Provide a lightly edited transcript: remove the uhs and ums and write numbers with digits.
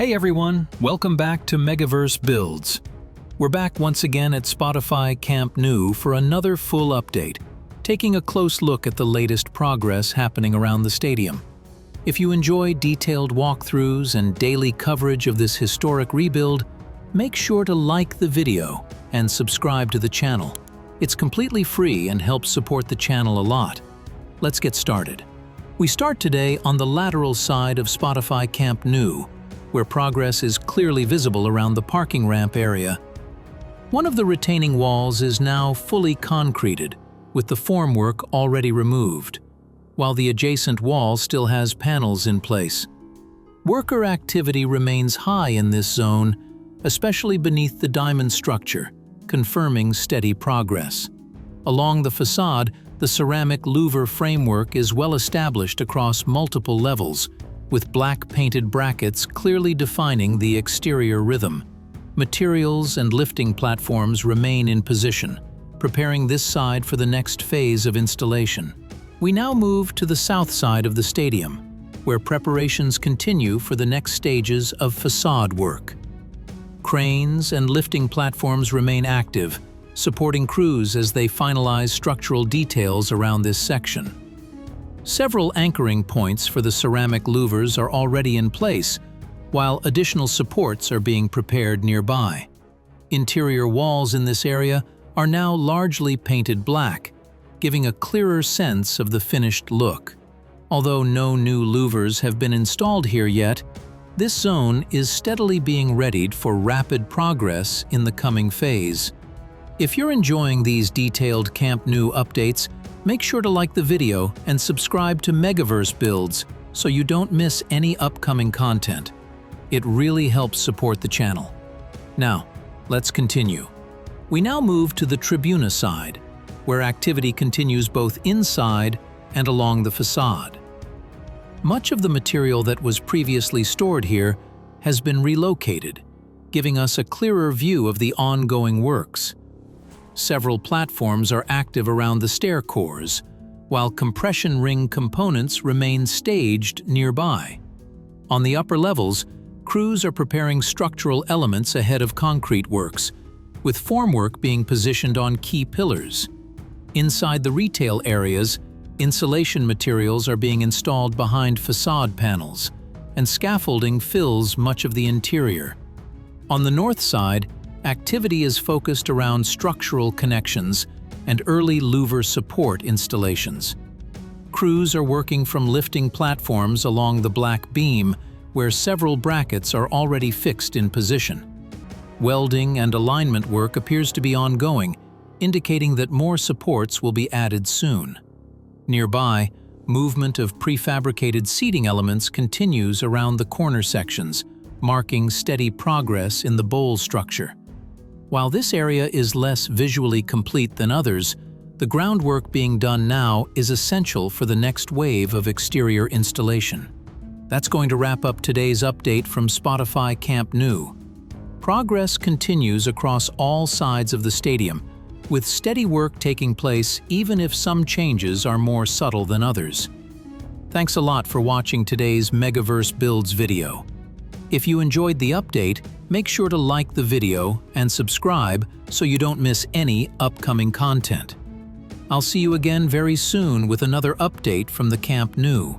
Hey everyone, welcome back to MegaVerse Builds. We're back once again at Spotify Camp Nou for another full update, taking a close look at the latest progress happening around the stadium. If you enjoy detailed walkthroughs and daily coverage of this historic rebuild, make sure to like the video and subscribe to the channel. It's completely free and helps support the channel a lot. Let's get started. We start today on the lateral side of Spotify Camp Nou, where progress is clearly visible around the parking ramp area. One of the retaining walls is now fully concreted, with the formwork already removed, while the adjacent wall still has panels in place. Worker activity remains high in this zone, especially beneath the diamond structure, confirming steady progress. Along the facade, the ceramic louver framework is well established across multiple levels, with black painted brackets clearly defining the exterior rhythm. Materials and lifting platforms remain in position, preparing this side for the next phase of installation. We now move to the south side of the stadium, where preparations continue for the next stages of facade work. Cranes and lifting platforms remain active, supporting crews as they finalize structural details around this section. Several anchoring points for the ceramic louvers are already in place, while additional supports are being prepared nearby. Interior walls in this area are now largely painted black, giving a clearer sense of the finished look. Although no new louvers have been installed here yet, this zone is steadily being readied for rapid progress in the coming phase. If you're enjoying these detailed Camp Nou updates, make sure to like the video and subscribe to MegaVerse Builds so you don't miss any upcoming content. It really helps support the channel. Now, let's continue. We now move to the Tribuna side, where activity continues both inside and along the facade. Much of the material that was previously stored here has been relocated, giving us a clearer view of the ongoing works. Several platforms are active around the stair cores, while compression ring components remain staged nearby. On the upper levels, crews are preparing structural elements ahead of concrete works, with formwork being positioned on key pillars. Inside the retail areas, insulation materials are being installed behind facade panels, and scaffolding fills much of the interior. On the north side, activity is focused around structural connections and early louver support installations. Crews are working from lifting platforms along the black beam, where several brackets are already fixed in position. Welding and alignment work appears to be ongoing, indicating that more supports will be added soon. Nearby, movement of prefabricated seating elements continues around the corner sections, marking steady progress in the bowl structure. While this area is less visually complete than others, the groundwork being done now is essential for the next wave of exterior installation. That's going to wrap up today's update from Spotify Camp Nou. Progress continues across all sides of the stadium, with steady work taking place even if some changes are more subtle than others. Thanks a lot for watching today's MegaVerse Builds video. If you enjoyed the update, make sure to like the video and subscribe so you don't miss any upcoming content. I'll see you again very soon with another update from the Camp Nou.